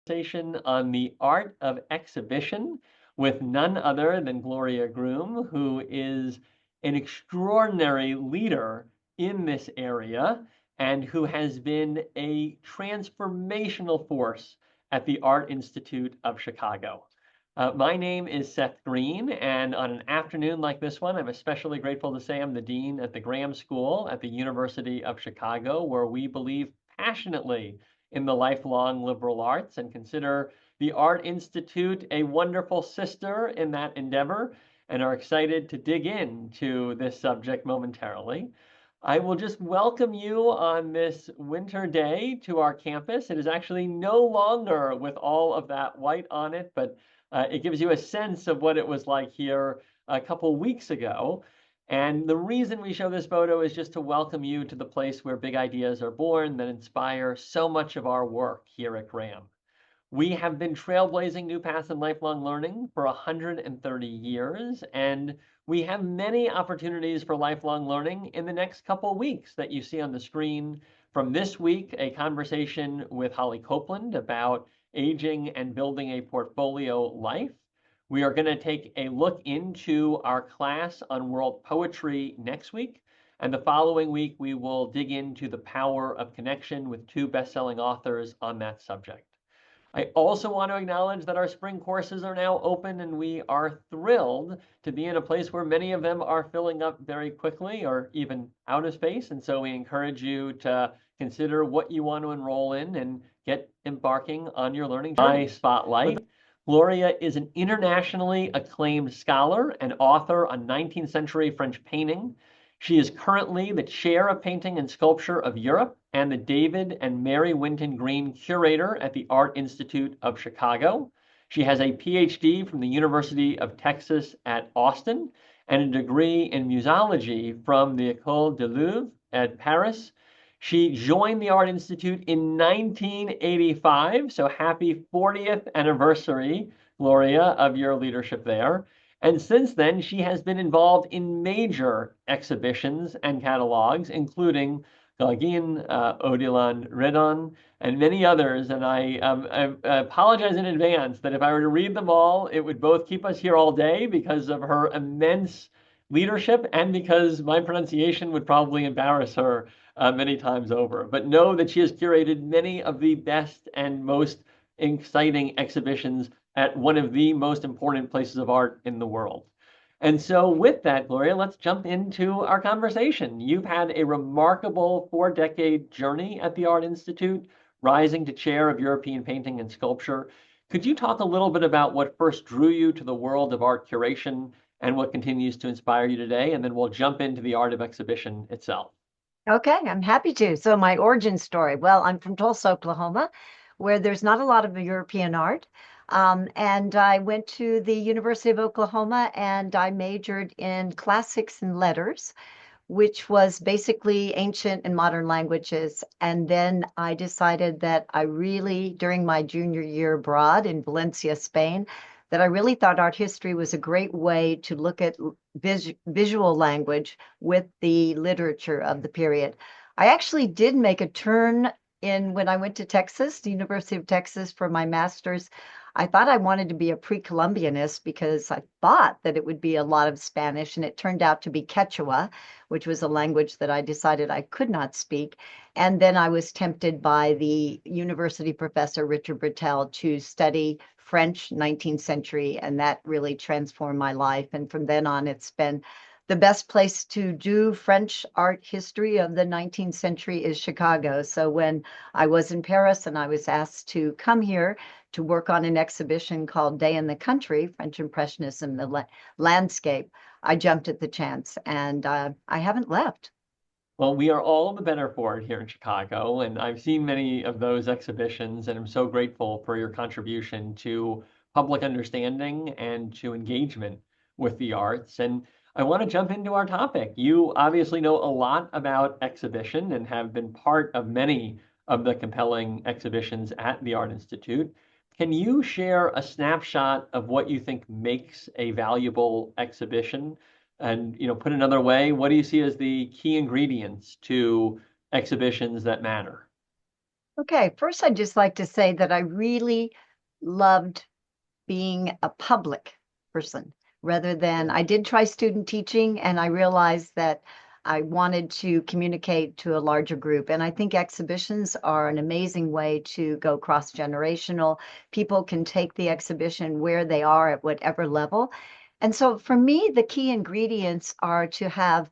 conversation on the art of exhibition with none other than Gloria Groom, who is an extraordinary leader in this area and who has been a transformational force at the Art Institute of Chicago. My name is Seth Green, and on an afternoon like this one, I'm especially grateful to say I'm the dean at the Graham School at the University of Chicago, where we believe passionately in the lifelong liberal arts and consider the Art Institute a wonderful sister in that endeavor, and are excited to dig into this subject momentarily. I will just welcome you on this winter day to our campus. It is actually no longer with all of that white on it, but it gives you a sense of what it was like here a couple weeks ago. And the reason we show this photo is just to welcome you to the place where big ideas are born that inspire so much of our work here at Graham. We have been trailblazing new paths in lifelong learning for 130 years, and we have many opportunities for lifelong learning in the next couple weeks that you see on the screen. From this week, a conversation with Holly Copeland about aging and building a portfolio life. We are going to take a look into our class on world poetry next week. And the following week, we will dig into the power of connection with two best-selling authors on that subject. I also want to acknowledge that our spring courses are now open, and we are thrilled to be in a place where many of them are filling up very quickly or even out of space. And so we encourage you to consider what you want to enroll in and get embarking on your learning journey. My spotlight. Gloria is an internationally acclaimed scholar and author on 19th century French painting. She is currently the chair of painting and sculpture of Europe and the David and Mary Winton Green Curator at the Art Institute of Chicago. She has a PhD from the University of Texas at Austin and a degree in musology from the École du Louvre at Paris. She joined the Art Institute in 1985, so happy 40th anniversary, Gloria, of your leadership there. And since then, she has been involved in major exhibitions and catalogs, including Gauguin, Odilon Redon, and many others. And I apologize in advance that if I were to read them all, it would both keep us here all day because of her immense leadership and because my pronunciation would probably embarrass her many times over. But know that she has curated many of the best and most exciting exhibitions at one of the most important places of art in the world. And so with that, Gloria, let's jump into our conversation. You've had a remarkable 4-decade journey at the Art Institute, rising to chair of European painting and sculpture. Could you talk a little bit about what first drew you to the world of art curation and what continues to inspire you today? And then we'll jump into the art of exhibition itself. Okay, I'm happy to. So my origin story. Well, I'm from Tulsa, Oklahoma, where there's not a lot of European art. And I went to the University of Oklahoma and I majored in classics and letters, which was basically ancient and modern languages. And then I decided that I really, during my junior year abroad in Valencia, Spain, that I really thought art history was a great way to look at visual language with the literature of the period. I actually did make a turn in when I went to Texas, the University of Texas, for my master's. I thought I wanted to be a pre-Columbianist because I thought that it would be a lot of Spanish, and it turned out to be Quechua, which was a language that I decided I could not speak. And then I was tempted by the university professor, Richard Bertel, to study French 19th century, and that really transformed my life. And from then on, it's been the best place to do French art history of the 19th century is Chicago. So when I was in Paris and I was asked to come here to work on an exhibition called Day in the Country, French Impressionism, the Landscape, I jumped at the chance and I haven't left. Well, we are all the better for it here in Chicago, and I've seen many of those exhibitions, and I'm so grateful for your contribution to public understanding and to engagement with the arts. And I want to jump into our topic. You obviously know a lot about exhibition and have been part of many of the compelling exhibitions at the Art Institute. Can you share a snapshot of what you think makes a valuable exhibition? And, put another way, what do you see as the key ingredients to exhibitions that matter? Okay, first I'd just like to say that I really loved being a public person rather than I did try student teaching and I realized that I wanted to communicate to a larger group. And I think exhibitions are an amazing way to go cross-generational. People can take the exhibition where they are at whatever level. And so for me, the key ingredients are to have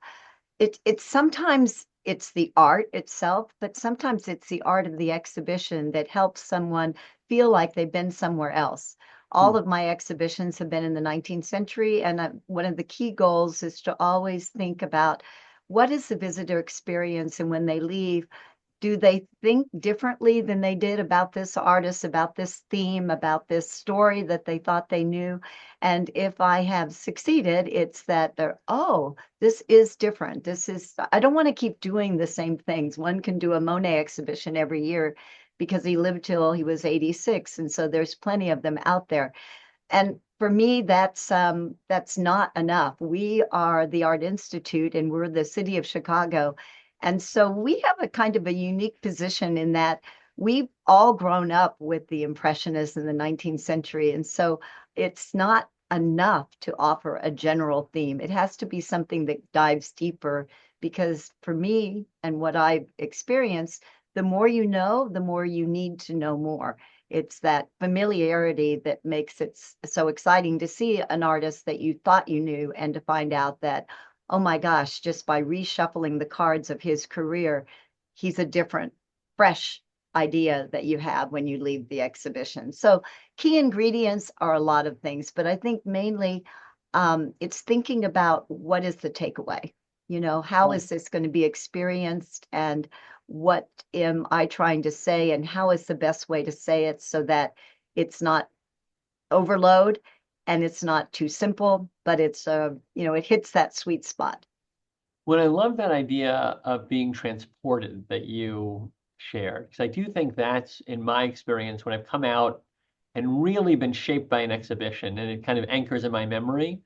it's sometimes it's the art itself, but sometimes it's the art of the exhibition that helps someone feel like they've been somewhere else. All Hmm. of my exhibitions have been in the 19th century, and one of the key goals is to always think about what is the visitor experience, and when they leave, do they think differently than they did about this artist, about this theme, about this story that they thought they knew? And if I have succeeded, it's that they're, oh, this is different. This is, I don't want to keep doing the same things. One can do a Monet exhibition every year because he lived till he was 86. And so there's plenty of them out there. And for me, that's not enough. We are the Art Institute, and we're the city of Chicago, and so we have a kind of a unique position in that we've all grown up with the Impressionists in the 19th century, and so it's not enough to offer a general theme. It has to be something that dives deeper, because for me and what I've experienced, the more you know, the more you need to know more. It's that familiarity that makes it so exciting to see an artist that you thought you knew and to find out that, oh my gosh, just by reshuffling the cards of his career, he's a different, fresh idea that you have when you leave the exhibition. So key ingredients are a lot of things, but I think mainly it's thinking about what is the takeaway? How Right. is this going to be experienced, and what am I trying to say, and how is the best way to say it so that it's not overload and it's not too simple, but it hits that sweet spot. Well, I love that idea of being transported that you shared, because I do think that's, in my experience, when I've come out and really been shaped by an exhibition and it kind of anchors in my memory,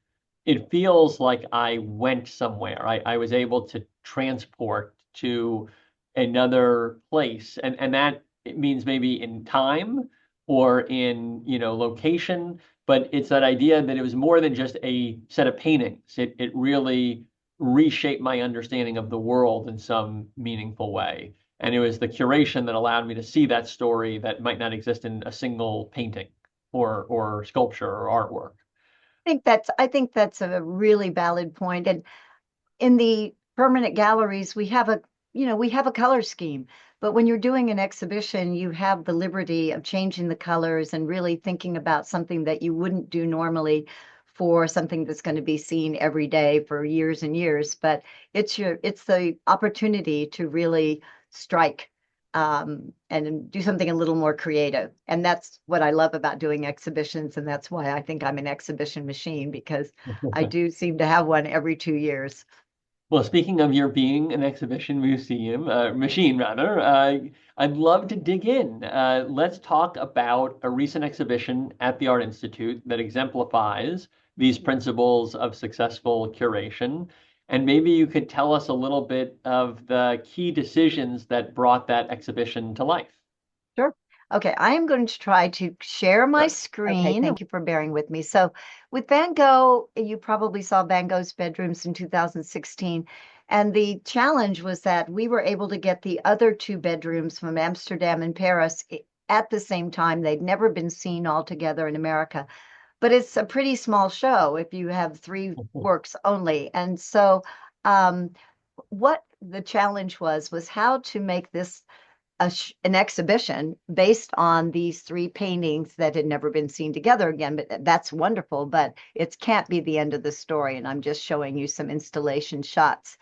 it feels like I went somewhere. I was able to transport to another place. And that it means maybe in time or in, location, but it's that idea that it was more than just a set of paintings. It really reshaped my understanding of the world in some meaningful way. And it was the curation that allowed me to see that story that might not exist in a single painting or sculpture or artwork. I think that's a really valid point. And in the permanent galleries, we have a color scheme. But when you're doing an exhibition, you have the liberty of changing the colors and really thinking about something that you wouldn't do normally for something that's going to be seen every day for years and years. But it's the opportunity to really strike and do something a little more creative. And that's what I love about doing exhibitions. And that's why I think I'm an exhibition machine, because I do seem to have one every 2 years. Well, speaking of your being an exhibition museum, machine rather, I'd love to dig in. Let's talk about a recent exhibition at the Art Institute that exemplifies these principles of successful curation. And maybe you could tell us a little bit of the key decisions that brought that exhibition to life. Sure. Okay, I am going to try to share my Good. screen. Thank you for bearing with me. So, with Van Gogh, you probably saw Van Gogh's bedrooms in 2016. And the challenge was that we were able to get the other two bedrooms from Amsterdam and Paris at the same time. They'd never been seen all together in America. But it's a pretty small show if you have three works only. And so, um, what the challenge was how to make this an exhibition based on these three paintings that had never been seen together again. But that's wonderful, but it can't be the end of the story. And I'm just showing you some installation shots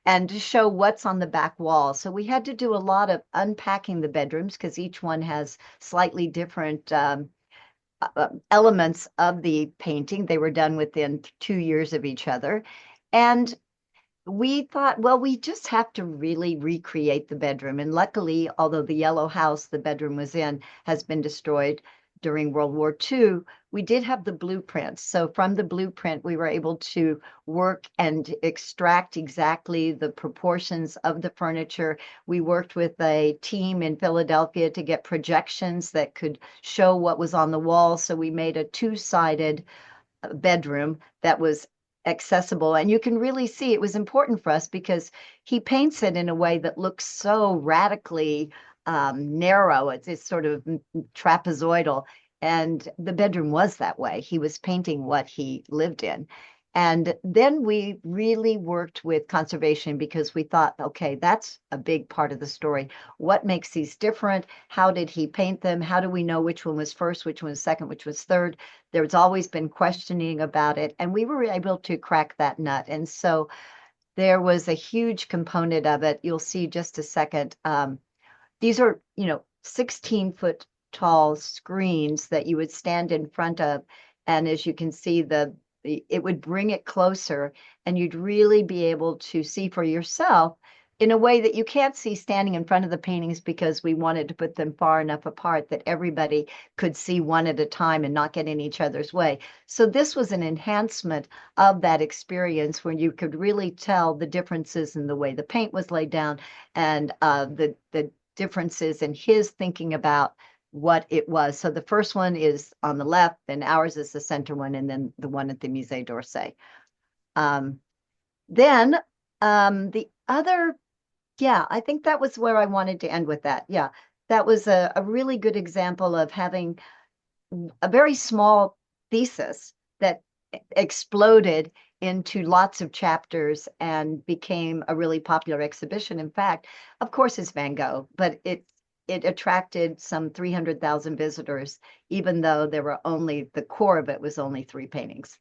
and to show what's on the back wall. So we had to do a lot of unpacking the bedrooms because each one has slightly different elements of the painting. They were done within 2 years of each other. And we thought, well, we just have to really recreate the bedroom. And luckily, although the yellow house the bedroom was in has been destroyed during World War II, we did have the blueprints. So from the blueprint, we were able to work and extract exactly the proportions of the furniture. We worked with a team in Philadelphia to get projections that could show what was on the wall. So we made a two-sided bedroom that was accessible. And you can really see it was important for us because he paints it in a way that looks so radically narrow. It's sort of trapezoidal. And the bedroom was that way. He was painting what he lived in. And then we really worked with conservation because we thought, okay, that's a big part of the story. What makes these different? How did he paint them? How do we know which one was first, which one was second, which was third? There's always been questioning about it. And we were able to crack that nut. And so there was a huge component of it. You'll see just a second. These are, 16-foot tall screens that you would stand in front of. And as you can see, it would bring it closer and you'd really be able to see for yourself in a way that you can't see standing in front of the paintings because we wanted to put them far enough apart that everybody could see one at a time and not get in each other's way. So this was an enhancement of that experience where you could really tell the differences in the way the paint was laid down and the differences in his thinking about what it was. So the first one is on the left, and ours is the center one, and then the one at the Musée d'Orsay. Then the other, yeah, I think that was where I wanted to end with that. Yeah, that was a really good example of having a very small thesis that exploded into lots of chapters and became a really popular exhibition. In fact, of course, it's Van Gogh, but it attracted some 300,000 visitors, even though the core of it was only 3 paintings.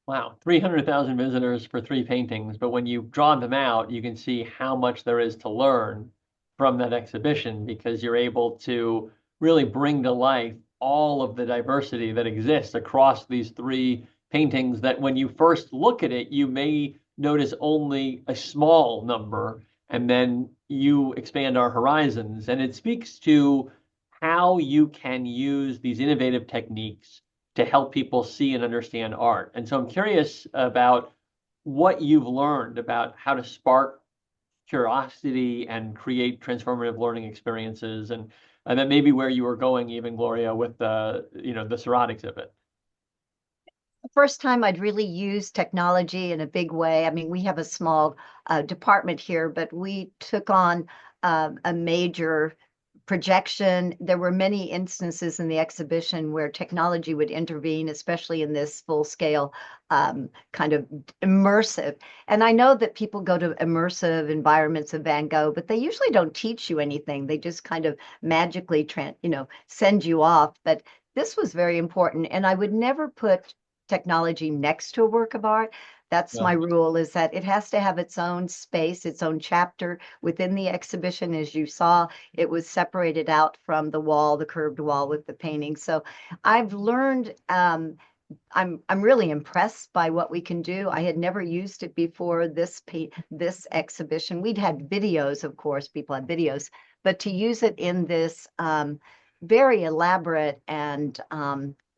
Wow, 300,000 visitors for 3 paintings, but when you draw them out, you can see how much there is to learn from that exhibition because you're able to really bring to life all of the diversity that exists across these 3 paintings that when you first look at it, you may notice only a small number, and then you expand our horizons. And it speaks to how you can use these innovative techniques to help people see and understand art. And so I'm curious about what you've learned about how to spark curiosity and create transformative learning experiences, and then maybe where you were going even, Gloria, with the Seurat exhibit. The first time I'd really used technology in a big way. I mean, we have a small department here, but we took on a major projection. There were many instances in the exhibition where technology would intervene, especially in this full-scale kind of immersive. And I know that people go to immersive environments of Van Gogh, but they usually don't teach you anything. They just kind of magically, send you off. But this was very important, and I would never put technology next to a work of art. That's my rule, is that it has to have its own space, its own chapter within the exhibition. As you saw, it was separated out from the wall, the curved wall with the painting. So I've learned, I'm really impressed by what we can do. I had never used it before this exhibition. We'd had videos, of course, people had videos, but to use it in this very elaborate and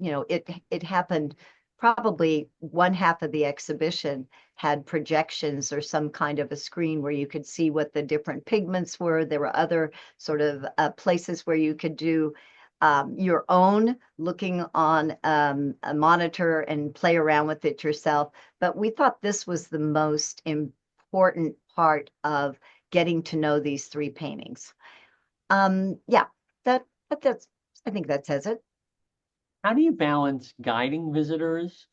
it happened. Probably one half of the exhibition had projections or some kind of a screen where you could see what the different pigments were. There were other sort of places where you could do your own looking on a monitor and play around with it yourself. But we thought this was the most important part of getting to know these 3 paintings. Yeah, that's, I think that says it. How do you balance guiding visitors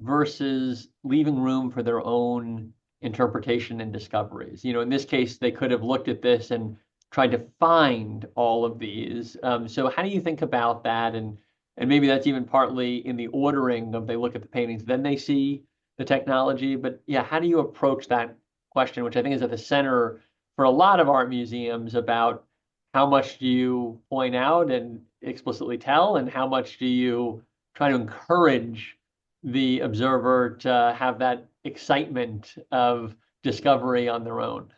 versus leaving room for their own interpretation and discoveries? In this case, they could have looked at this and tried to find all of these. So how do you think about that? And maybe that's even partly in the ordering of they look at the paintings, then they see the technology. But yeah, how do you approach that question, which I think is at the center for a lot of art museums about how much do you point out and explicitly tell, and how much do you try to encourage the observer to have that excitement of discovery on their own?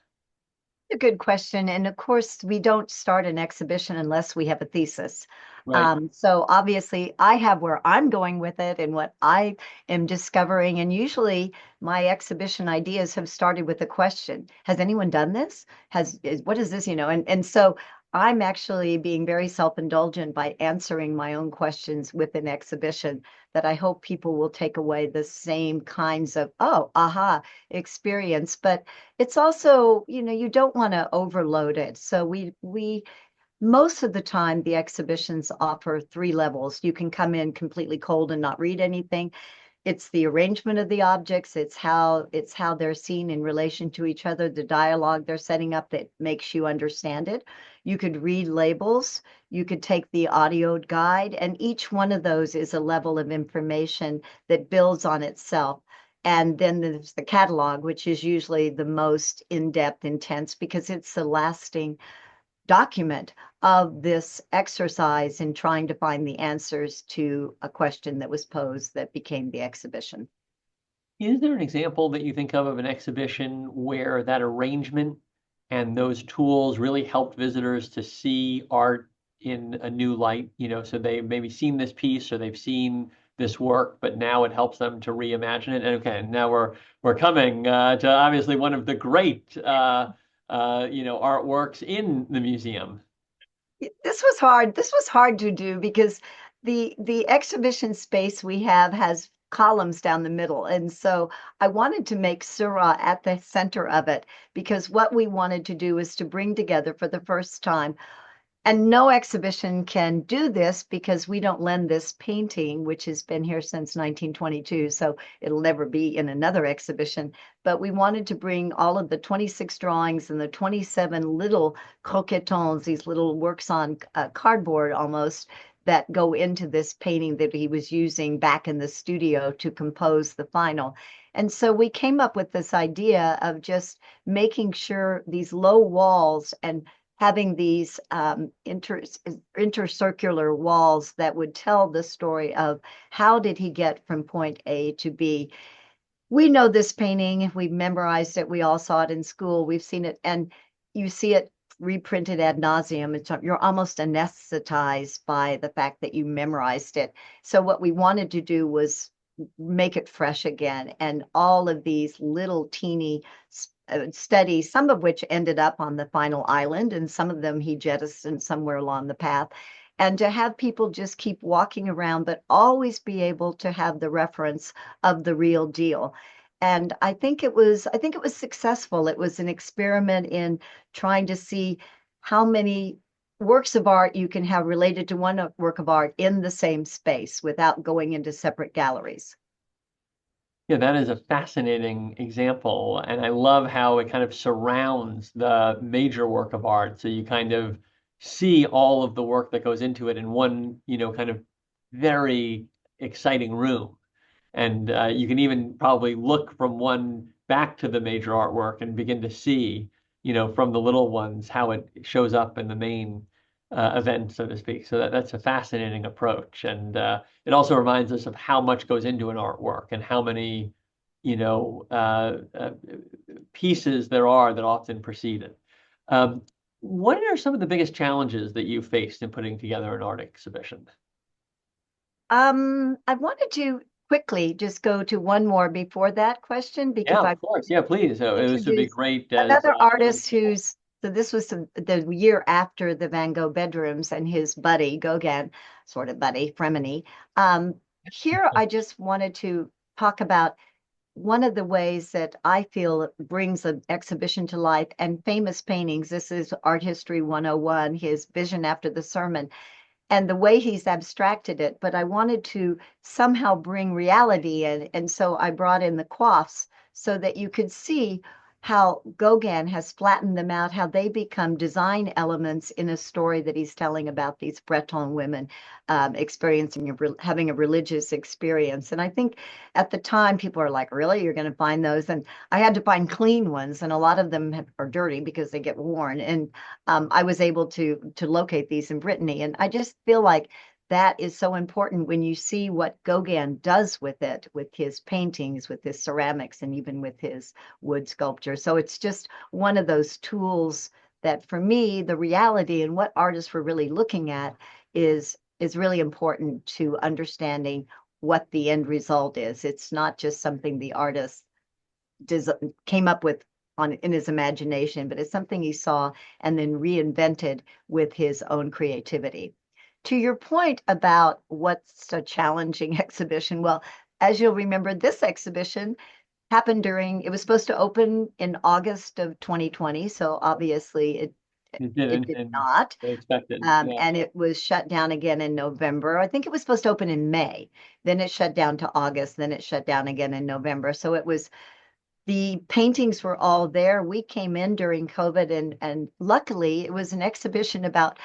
A good question. And of course, we don't start an exhibition unless we have a thesis. Right. So obviously I have where I'm going with it and what I am discovering. And usually my exhibition ideas have started with a question. Has anyone done this? What is this, And so I'm actually being very self-indulgent by answering my own questions with an exhibition that I hope people will take away the same kinds of, oh, aha, experience. But it's also, you don't want to overload it. So we most of the time, the exhibitions offer three levels. You can come in completely cold and not read anything. It's the arrangement of the objects, it's how they're seen in relation to each other, the dialogue they're setting up that makes you understand it. You could read labels, you could take the audio guide, and each one of those is a level of information that builds on itself. And then there's the catalog, which is usually the most in-depth, intense, because it's the lasting document of this exercise in trying to find the answers to a question that was posed that became the exhibition. Is there an example that you think of an exhibition where that arrangement and those tools really helped visitors to see art in a new light? So they've maybe seen this piece or they've seen this work, but now it helps them to reimagine it. And okay, now we're coming to obviously one of the great artworks in the museum. This was hard to do because the exhibition space we have has columns down the middle. And so I wanted to make Seurat at the center of it because what we wanted to do is to bring together for the first time, and no exhibition can do this because we don't lend this painting, which has been here since 1922, so it'll never be in another exhibition. But we wanted to bring all of the 26 drawings and the 27 little croquetons, these little works on cardboard almost, that go into this painting that he was using back in the studio to compose the final. And so we came up with this idea of just making sure these low walls and having these intercircular walls that would tell the story of how did he get from point A to B. We know this painting, we've memorized it, we all saw it in school, we've seen it, and you see it reprinted ad nauseum. You're almost anesthetized by the fact that you memorized it. So what we wanted to do was make it fresh again, and all of these little teeny studies, some of which ended up on the final island, and some of them he jettisoned somewhere along the path. And to have people just keep walking around, but always be able to have the reference of the real deal. And I think it was successful. It was an experiment in trying to see how many works of art you can have related to one work of art in the same space without going into separate galleries. Yeah, that is a fascinating example. And I love how it kind of surrounds the major work of art. So you kind of see all of the work that goes into it in one, kind of very exciting room. And you can even probably look from one back to the major artwork and begin to see, from the little ones, how it shows up in the main event, so to speak. So that's a fascinating approach. And it also reminds us of how much goes into an artwork and how many, you know, uh, uh, pieces there are that often precede it. Um, what are some of the biggest challenges that you faced in putting together an art exhibition? I wanted to quickly just go to one more before that question Yeah, because of I course. Yeah, please. This would be introduced great as another artist who's, so this was the year after the Van Gogh bedrooms, and his buddy, Gauguin, sort of buddy, frenemy. Here, I just wanted to talk about one of the ways that I feel brings an exhibition to life and famous paintings. This is Art History 101, his Vision After the Sermon, and the way he's abstracted it, but I wanted to somehow bring reality in. And so I brought in the coifs so that you could see how Gauguin has flattened them out, how they become design elements in a story that he's telling about these Breton women having a religious experience. And I think at the time, people are like, really, you're going to find those? And I had to find clean ones, and a lot of them are dirty because they get worn. And I was able to locate these in Brittany. And I just feel like that is so important when you see what Gauguin does with it, with his paintings, with his ceramics, and even with his wood sculpture. So it's just one of those tools that for me, the reality and what artists were really looking at is is really important to understanding what the end result is. It's not just something the artist came up with in his imagination, but it's something he saw and then reinvented with his own creativity. To your point about what's a challenging exhibition, well, as you'll remember, this exhibition happened it was supposed to open in August of 2020, so obviously It it didn't, did and not. they expected. Yeah. And it was shut down again in November. I think it was supposed to open in May. Then it shut down to August. Then it shut down again in November. So it was the paintings were all there. We came in during COVID, and luckily it was an exhibition about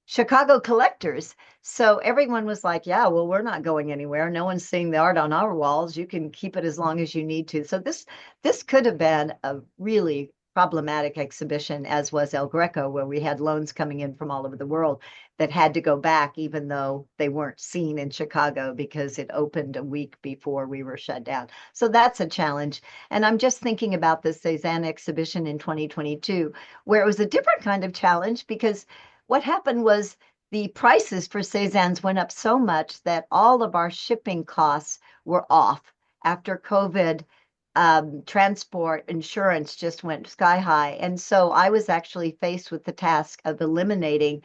Chicago collectors. So everyone was like, yeah, well, we're not going anywhere. No one's seeing the art on our walls. You can keep it as long as you need to. So this could have been a really problematic exhibition, as was El Greco, where we had loans coming in from all over the world that had to go back, even though they weren't seen in Chicago because it opened a week before we were shut down. So that's a challenge. And I'm just thinking about the Cézanne exhibition in 2022, where it was a different kind of challenge because what happened was the prices for Cézanne's went up so much that all of our shipping costs were off. After COVID, transport insurance just went sky high. And so I was actually faced with the task of eliminating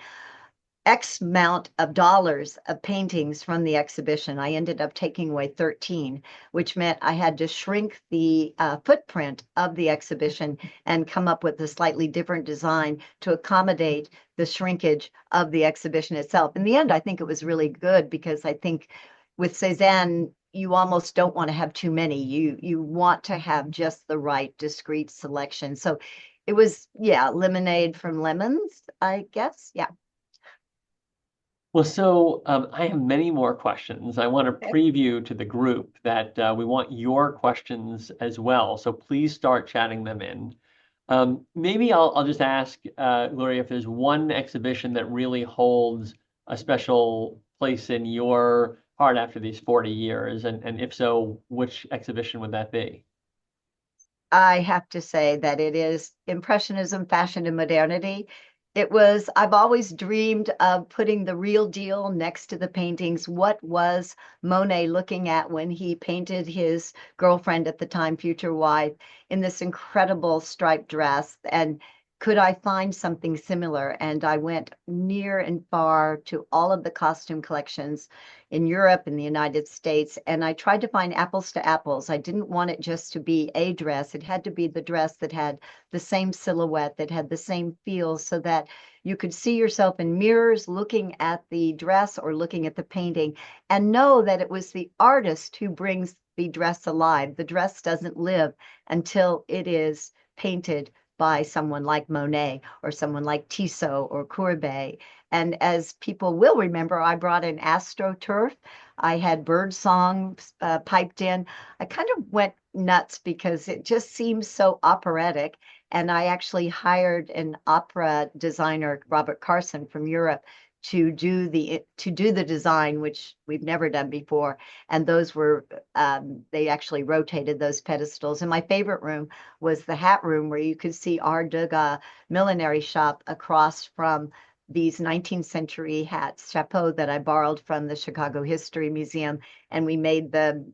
X amount of dollars of paintings from the exhibition. I ended up taking away 13, which meant I had to shrink the footprint of the exhibition and come up with a slightly different design to accommodate the shrinkage of the exhibition itself. In the end, I think it was really good because I think with Cézanne, you almost don't want to have too many. You want to have just the right discrete selection. So it was, yeah, lemonade from lemons, I guess. Yeah. Well, so I have many more questions. I want to Okay. preview to the group that we want your questions as well. So please start chatting them in. Maybe I'll just ask Gloria if there's one exhibition that really holds a special place in your heart after these 40 years, and if so, which exhibition would that be? I have to say that it is Impressionism, Fashion, and Modernity. I've always dreamed of putting the real deal next to the paintings. What was Monet looking at when he painted his girlfriend at the time, future wife, in this incredible striped dress? And could I find something similar? And I went near and far to all of the costume collections in Europe and the United States, and I tried to find apples to apples. I didn't want it just to be a dress. It had to be the dress that had the same silhouette, that had the same feel, so that you could see yourself in mirrors looking at the dress or looking at the painting and know that it was the artist who brings the dress alive. The dress doesn't live until it is painted by someone like Monet or someone like Tissot or Courbet. And as people will remember, I brought an AstroTurf. I had bird songs piped in. I kind of went nuts because it just seems so operatic. And I actually hired an opera designer, Robert Carson from Europe, to do the design, which we've never done before. And those were they actually rotated those pedestals. And my favorite room was the hat room, where you could see our Degas millinery shop across from these 19th century hats, chapeaux that I borrowed from the Chicago History Museum, and we made the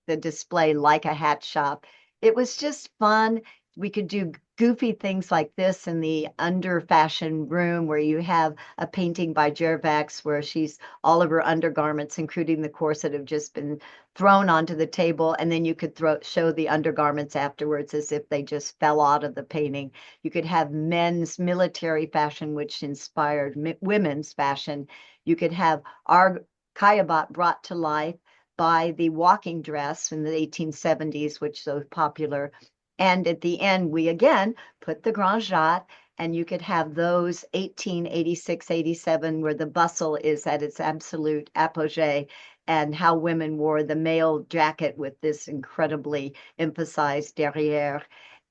display like a hat shop. It was just fun. We could do goofy things like this in the under fashion room, where you have a painting by Gervax where she's all of her undergarments, including the corset, have just been thrown onto the table, and then you could show the undergarments afterwards as if they just fell out of the painting. You could have men's military fashion, which inspired women's fashion. You could have our Kayabot brought to life by the walking dress in the 1870s, which was so popular. And at the end, we again put the Grand Jatte, and you could have those 1886, 87, where the bustle is at its absolute apogee, and how women wore the male jacket with this incredibly emphasized derriere.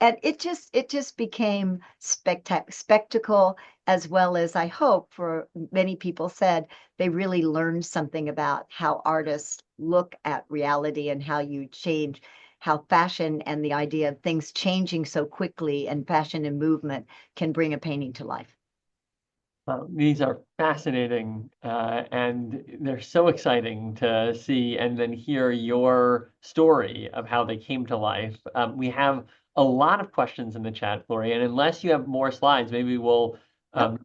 And it just became spectacle, as well as, I hope, for many people said, they really learned something about how artists look at reality and how you change, how fashion and the idea of things changing so quickly and fashion and movement can bring a painting to life. These are fascinating, and they're so exciting to see and then hear your story of how they came to life. We have a lot of questions in the chat, Gloria, and unless you have more slides, maybe we'll, Oh,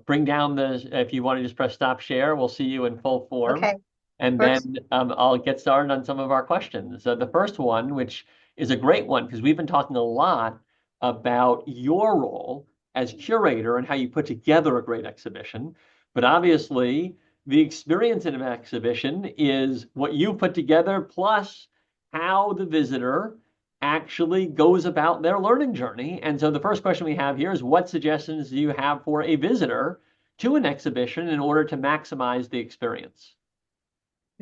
bring down if you want to just press stop share, we'll see you in full form. okay. And First, then I'll get started on some of our questions. So the first one, which is a great one, because we've been talking a lot about your role as curator and how you put together a great exhibition. But obviously, the experience in an exhibition is what you put together plus how the visitor actually goes about their learning journey. And so the first question we have here is what suggestions do you have for a visitor to an exhibition in order to maximize the experience?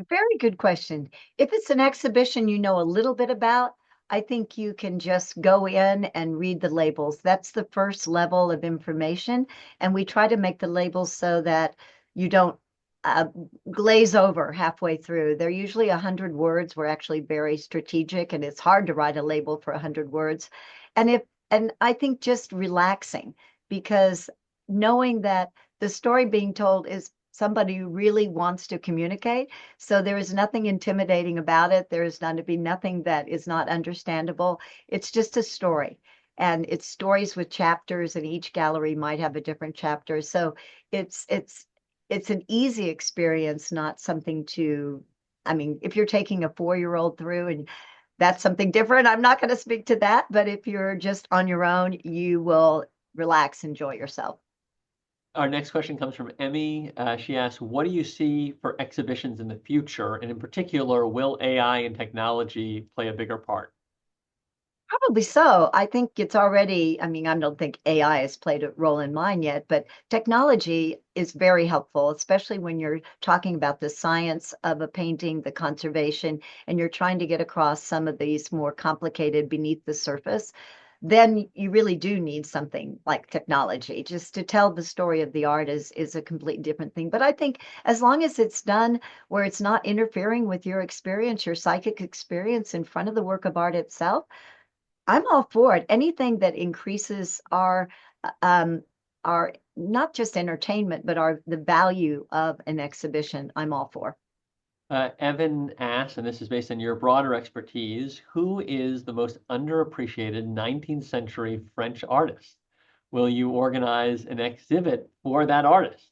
very good question. If it's an exhibition you know a little bit about, I think you can just go in and read the labels. That's the first level of information. And we try to make the labels so that you don't uh, glaze over halfway through. They're usually 100 words. We're actually very strategic, and it's hard to write a label for 100 words. And I think just relaxing, because knowing that the story being told is somebody who really wants to communicate. So there is nothing intimidating about it. There is going to be nothing that is not understandable. It's just a story. And it's stories with chapters, and each gallery might have a different chapter. So it's it's it's an easy experience, not something to, I mean, if you're taking a 4-year-old through and that's something different, I'm not going to speak to that. But if you're just on your own, you will relax, enjoy yourself. Our next question comes from Emmy. She asks, what do you see for exhibitions in the future? And in particular, will AI and technology play a bigger part? Probably so. I think it's already, I mean, I don't think AI has played a role in mine yet, but technology is very helpful, especially when you're talking about the science of a painting, the conservation, and you're trying to get across some of these more complicated beneath the surface. Then you really do need something like technology. Just to tell the story of the art is a completely different thing. But I think as long as it's done where it's not interfering with your experience, your psychic experience in front of the work of art itself, I'm all for it. Anything that increases our not just entertainment, but our the value of an exhibition, I'm all for. Evan asks, and this is based on your broader expertise, who is the most underappreciated 19th century French artist? Will you organize an exhibit for that artist?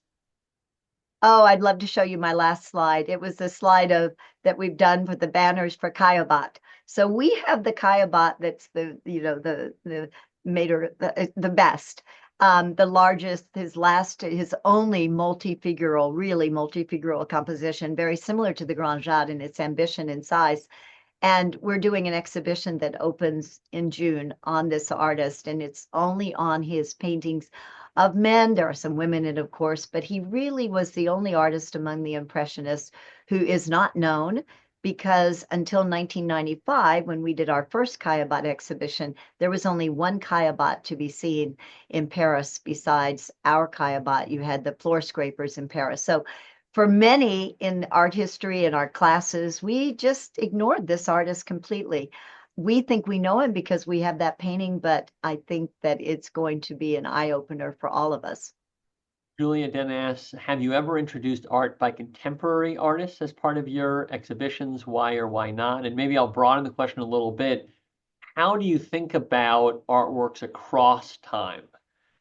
Oh, I'd love to show you my last slide. It was the slide of that we've done for the banners for Kayabat. So we have the Kayabat that's the, the mater, the best. The largest, his only multifigural, really multifigural composition, very similar to the Grand Jade in its ambition and size. And we're doing an exhibition that opens in June on this artist, and it's only on his paintings of men. There are some women in it, of course, but he really was the only artist among the Impressionists who is not known, because until 1995, when we did our first Kayabat exhibition, there was only one Kayabat to be seen in Paris besides our Kayabat. You had the floor scrapers in Paris. So for many in art history and art classes, we just ignored this artist completely. We think we know him because we have that painting, but I think that it's going to be an eye opener for all of us. Julia then asks, have you ever introduced art by contemporary artists as part of your exhibitions? Why or why not? And maybe I'll broaden the question a little bit. How do you think about artworks across time?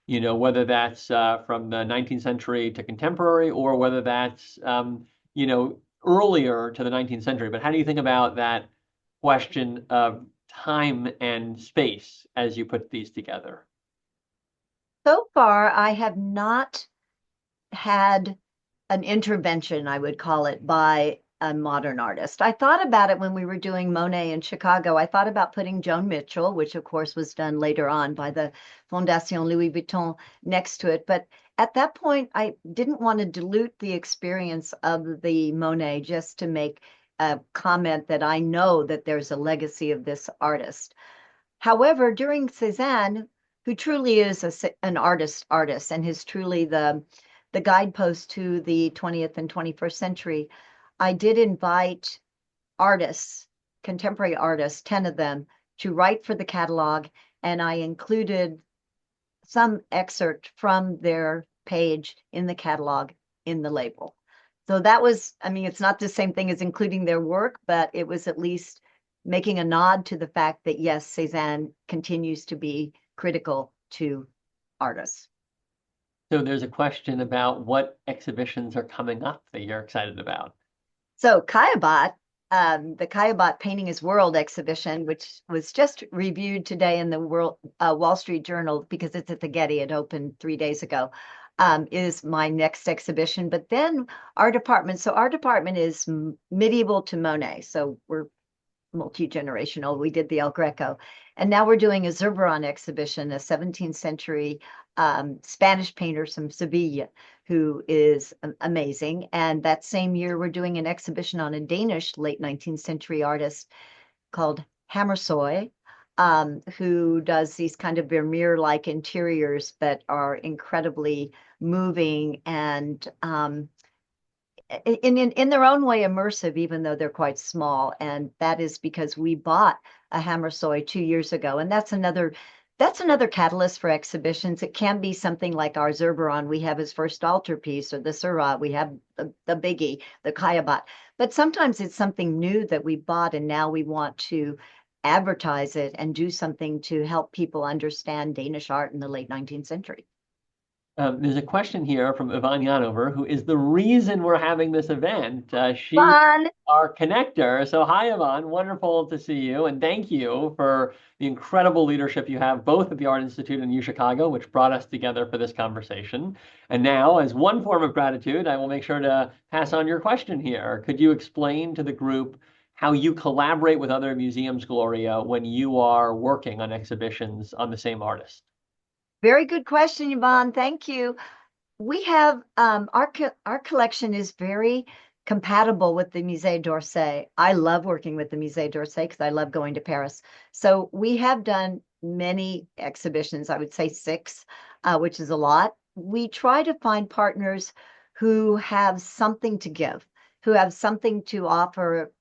Whether that's from the 19th century to contemporary or whether that's, earlier to the 19th century. But how do you think about that question of time and space as you put these together? So far, I have not had an intervention, I would call it, by a modern artist. I thought about it when we were doing Monet in Chicago. I thought about putting Joan Mitchell, which of course was done later on by the Fondation Louis Vuitton, next to it. But at that point, I didn't want to dilute the experience of the Monet just to make a comment that I know that there's a legacy of this artist. However, during Cézanne, who truly is an artist, and is truly the guidepost to the 20th and 21st century, I did invite artists, contemporary artists, 10 of them, to write for the catalog, and I included some excerpt from their page in the catalog in the label. So that was, I mean, it's not the same thing as including their work, but it was at least making a nod to the fact that, yes, Cézanne continues to be critical to artists. So there's a question about what exhibitions are coming up that you're excited about. So Caillebotte, the Caillebotte Painting is World exhibition, which was just reviewed today in the Wall Street Journal because it's at the Getty. It opened 3 days ago. Is my next exhibition. But then our department, so our department is medieval to Monet. So we're multi-generational. We did the El Greco. And now we're doing a Zurbaran exhibition, a 17th century Spanish painter from Seville, who is amazing. And that same year, we're doing an exhibition on a Danish late 19th century artist called Hammershøi, who does these kind of Vermeer-like interiors that are incredibly moving and in their own way immersive, even though they're quite small. And that is because we bought a Hammershøi 2 years ago. And that's another catalyst for exhibitions. It can be something like our Zurbaran. We have his first altarpiece, or the Seurat. We have the biggie, the Caillebotte. But sometimes it's something new that we bought, and now we want to advertise it and do something to help people understand Danish art in the late 19th century. There's a question here from Yvonne Yanover, who is the reason we're having this event. She's Fun. our connector. So hi, Yvonne. Wonderful to see you. And thank you for the incredible leadership you have both at the Art Institute and UChicago, which brought us together for this conversation. And now, as one form of gratitude, I will make sure to pass on your question here. Could you explain to the group how you collaborate with other museums, Gloria, when you are working on exhibitions on the same artist? Very good question, Yvonne. Thank you. We have our collection is very compatible with the Musée d'Orsay. I love working with the Musée d'Orsay because I love going to Paris. So we have done many exhibitions, I would say 6, which is a lot. We try to find partners who have something to give, who have something to offer.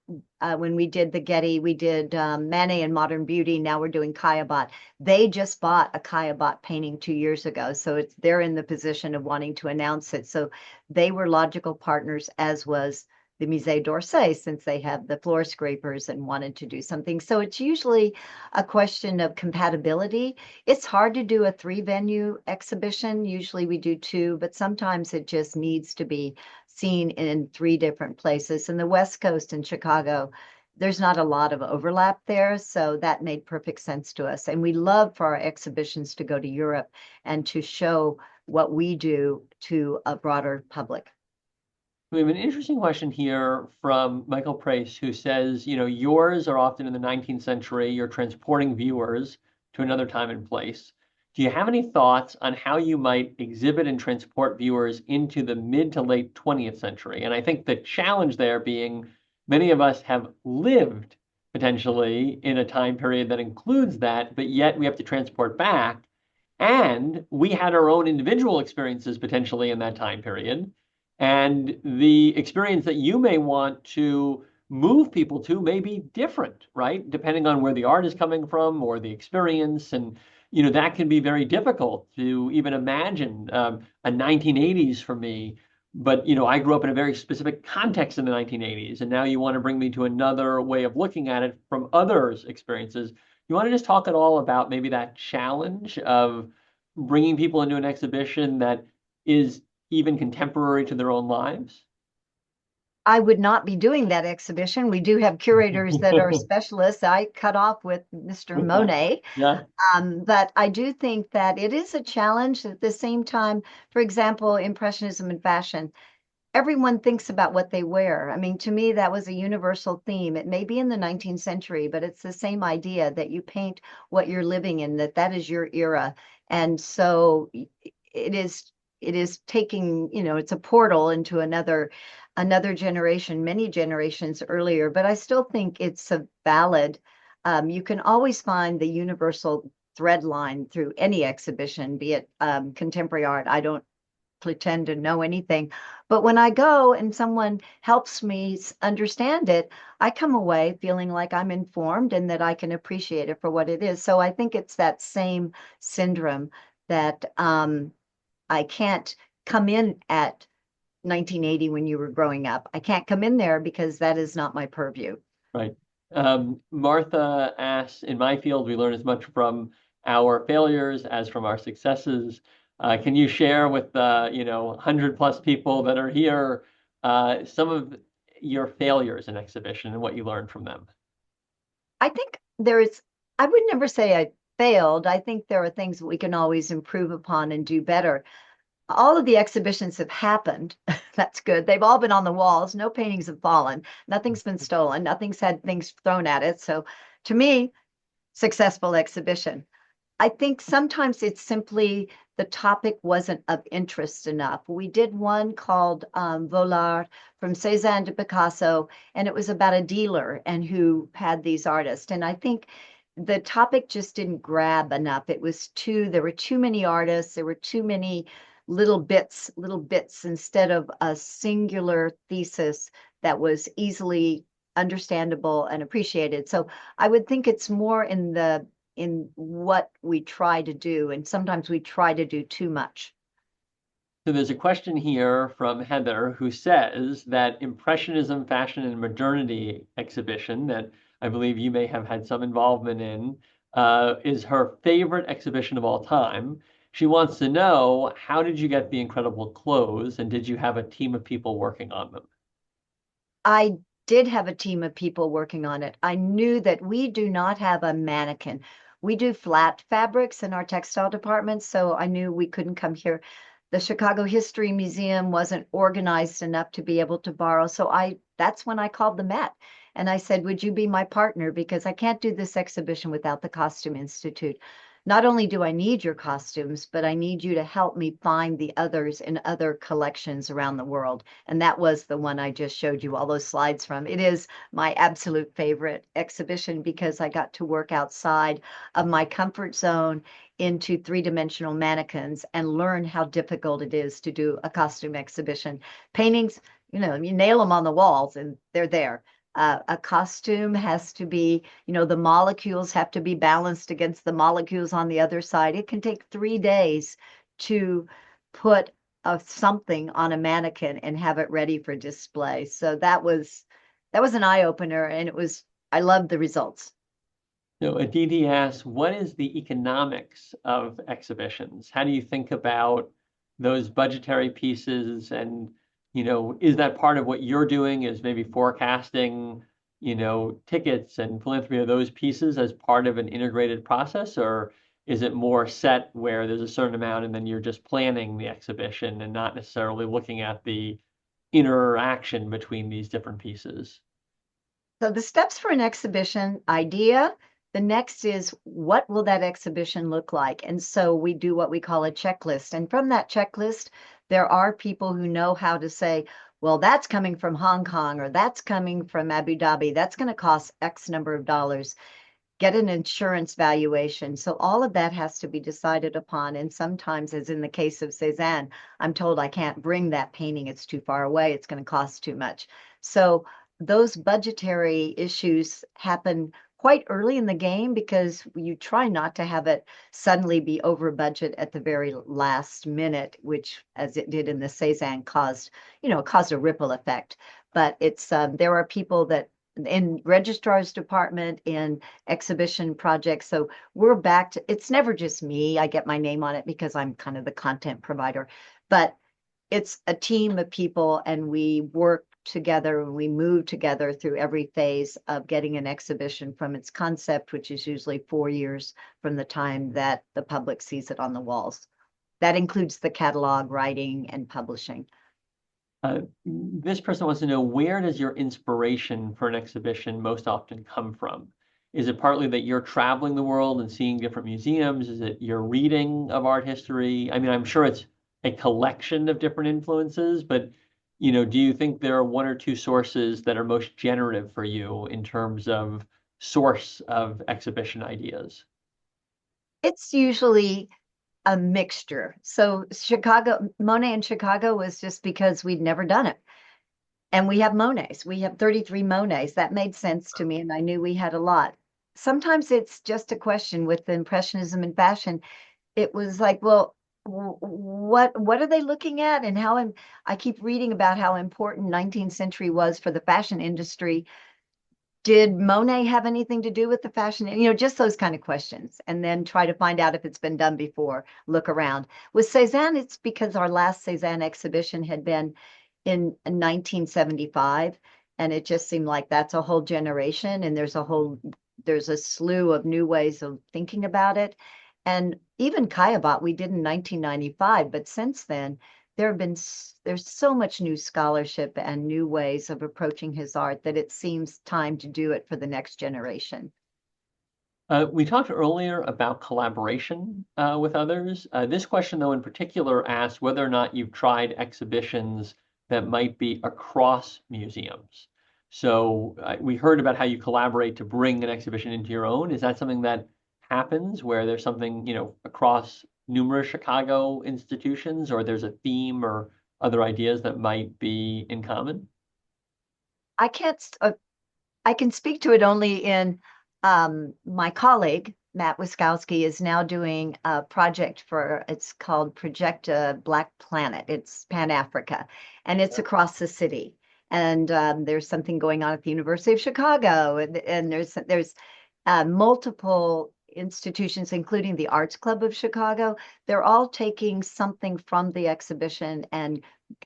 When we did the Getty, we did Manet and Modern Beauty. Now we're doing Caillebotte. They just bought a Caillebotte painting 2 years ago, so they're in the position of wanting to announce it. So they were logical partners, as was the Musée d'Orsay, since they have the floor scrapers and wanted to do something. So it's usually a question of compatibility. It's hard to do a 3-venue exhibition. Usually we do 2, but sometimes it just needs to be seen in 3 different places. In the West Coast in Chicago, there's not a lot of overlap there, so that made perfect sense to us. And we love for our exhibitions to go to Europe and to show what we do to a broader public. We have an interesting question here from Michael Price, who says, you know, yours are often in the 19th century. You're transporting viewers to another time and place. Do you have any thoughts on how you might exhibit and transport viewers into the mid to late 20th century? And I think the challenge there being many of us have lived potentially in a time period that includes that, but yet we have to transport back. And we had our own individual experiences potentially in that time period. And the experience that you may want to move people to may be different, right? Depending on where the art is coming from or the experience. And, you know, that can be very difficult to even imagine a 1980s for me. But, you know, I grew up in a very specific context in the 1980s. And now you want to bring me to another way of looking at it from others' experiences. You want to just talk at all about maybe that challenge of bringing people into an exhibition that is even contemporary to their own lives? I would not be doing that exhibition. We do have curators that are specialists. I cut off with Mr. Monet. Yeah. But I do think that it is a challenge at the same time. For example, Impressionism and fashion. Everyone thinks about what they wear. I mean, to me, that was a universal theme. It may be in the 19th century, but it's the same idea that you paint what you're living in, that is your era. And so it is taking, you know, it's a portal into another generation, many generations earlier, but I still think it's a valid, you can always find the universal thread line through any exhibition, be it contemporary art. I don't pretend to know anything, but when I go and someone helps me understand it, I come away feeling like I'm informed and that I can appreciate it for what it is. So I think it's that same syndrome that I can't come in at 1980 when you were growing up. I can't come in there because that is not my purview. Right. Martha asks, in my field, we learn as much from our failures as from our successes. Can you share with the, 100 plus people that are here, some of your failures in exhibition and what you learned from them? I think I would never say I failed. I think there are things that we can always improve upon and do better. All of the exhibitions have happened. That's good. They've all been on the walls. No paintings have fallen. Nothing's been stolen. Nothing's had things thrown at it. So to me, successful exhibition. I think sometimes it's simply the topic wasn't of interest enough. We did one called Volard from Cézanne to Picasso, and it was about a dealer and who had these artists. And I think the topic just didn't grab enough. There were too many artists, there were too many little bits instead of a singular thesis that was easily understandable and appreciated. So I would think it's more in what we try to do, and sometimes we try to do too much. So there's a question here from Heather who says that Impressionism, Fashion, and Modernity exhibition that I believe you may have had some involvement in is her favorite exhibition of all time. She wants to know, how did you get the incredible clothes, and did you have a team of people working on them? I did have a team of people working on it. I knew that we do not have a mannequin. We do flat fabrics in our textile department, so I knew we couldn't come here. The Chicago History Museum wasn't organized enough to be able to borrow, so that's when I called the Met and I said, "Would you be my partner? Because I can't do this exhibition without the Costume Institute. Not only do I need your costumes, but I need you to help me find the others in other collections around the world." And that was the one I just showed you all those slides from. It is my absolute favorite exhibition because I got to work outside of my comfort zone into three-dimensional mannequins and learn how difficult it is to do a costume exhibition. Paintings, you nail them on the walls and they're there. A costume has to be, the molecules have to be balanced against the molecules on the other side. It can take 3 days to put something on a mannequin and have it ready for display. So that was an eye opener, and I loved the results. So Aditi asks, what is the economics of exhibitions? How do you think about those budgetary pieces? And, is that part of what you're doing, is maybe forecasting, tickets and philanthropy, of those pieces as part of an integrated process? Or is it more set where there's a certain amount and then you're just planning the exhibition and not necessarily looking at the interaction between these different pieces? So the steps for an exhibition idea, the next is what will that exhibition look like? And so we do what we call a checklist. And from that checklist, there are people who know how to say, well, that's coming from Hong Kong or that's coming from Abu Dhabi. That's going to cost X number of dollars. Get an insurance valuation. So all of that has to be decided upon. And sometimes, as in the case of Cézanne, I'm told I can't bring that painting. It's too far away. It's going to cost too much. So those budgetary issues happen quite early in the game because you try not to have it suddenly be over budget at the very last minute, which, as it did in the Cézanne, caused a ripple effect. But there are people that in registrar's department, in exhibition projects. So we're back to, it's never just me. I get my name on it because I'm kind of the content provider, but it's a team of people and we work together and we move together through every phase of getting an exhibition from its concept, which is usually 4 years from the time that the public sees it on the walls. That includes the catalog, writing, and publishing. This person wants to know, where does your inspiration for an exhibition most often come from? Is it partly that you're traveling the world and seeing different museums? Is it your reading of art history? I mean, I'm sure it's a collection of different influences, but do you think there are one or two sources that are most generative for you in terms of source of exhibition ideas? It's usually a mixture. So Monet in Chicago was just because we'd never done it. And we have Monets. We have 33 Monets. That made sense to me, and I knew we had a lot. Sometimes it's just a question with the Impressionism and fashion. It was like, well, What are they looking at, and I keep reading about how important 19th century was for the fashion industry. Did Monet have anything to do with the fashion? Just those kind of questions, and then try to find out if it's been done before. Look around. With Cézanne, it's because our last Cézanne exhibition had been in 1975, and it just seemed like that's a whole generation, and there's a slew of new ways of thinking about it. And even Kayabat we did in 1995, but since then there's so much new scholarship and new ways of approaching his art that it seems time to do it for the next generation. We talked earlier about collaboration with others. This question, though, in particular asks whether or not you've tried exhibitions that might be across museums. So we heard about how you collaborate to bring an exhibition into your own. Is that something that happens where there's something, across numerous Chicago institutions, or there's a theme or other ideas that might be in common? I can't I can speak to it only in my colleague, Matt Wiskowski, is now doing a project it's called Project Black Planet. It's Pan Africa, and it's across the city. And there's something going on at the University of Chicago, and there's multiple institutions, including the Arts Club of Chicago. They're all taking something from the exhibition and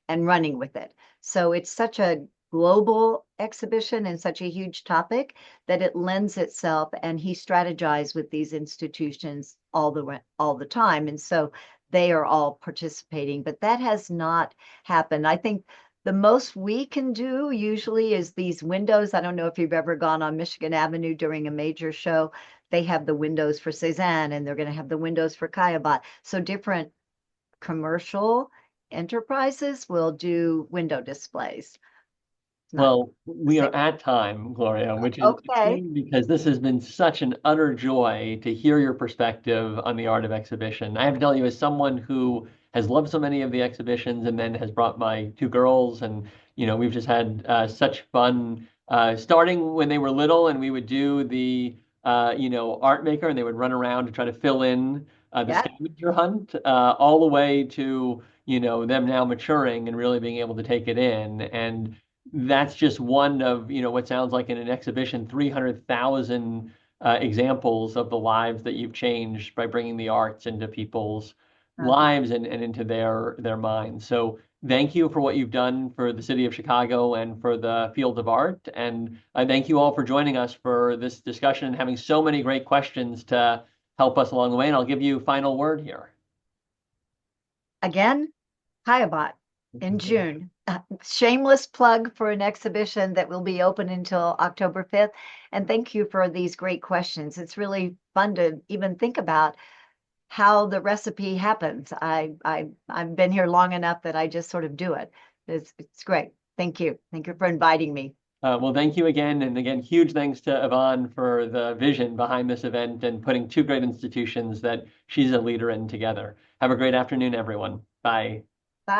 running with it. So it's such a global exhibition and such a huge topic that it lends itself, and he strategized with these institutions all the time, and so they are all participating, but that has not happened. I think the most we can do usually is these windows. I don't know if you've ever gone on Michigan Avenue during a major show. They have the windows for Cézanne, and they're going to have the windows for Caillebotte. So different commercial enterprises will do window displays. It's not Well, the we same. are at time, Gloria, which is a Okay. shame because this has been such an utter joy to hear your perspective on the art of exhibition. I have to tell you, as someone who has loved so many of the exhibitions and then has brought my two girls, and we've just had such fun. Starting when they were little, and we would do the art maker, and they would run around to try to fill in the Yeah. scavenger hunt, all the way to them now maturing and really being able to take it in. And that's just one of what sounds like in an exhibition 300,000 examples of the lives that you've changed by bringing the arts into people's lives and into their minds. So thank you for what you've done for the city of Chicago and for the field of art, and I thank you all for joining us for this discussion and having so many great questions to help us along the way. And I'll give you final word here. Again, Hayabot in June. Shameless plug for an exhibition that will be open until October 5th. And thank you for these great questions. It's really fun to even think about how the recipe happens. I've been here long enough that I just sort of do it. It's great. Thank you. Thank you for inviting me. Well, thank you again. And again, huge thanks to Yvonne for the vision behind this event and putting two great institutions that she's a leader in together. Have a great afternoon, everyone. Bye.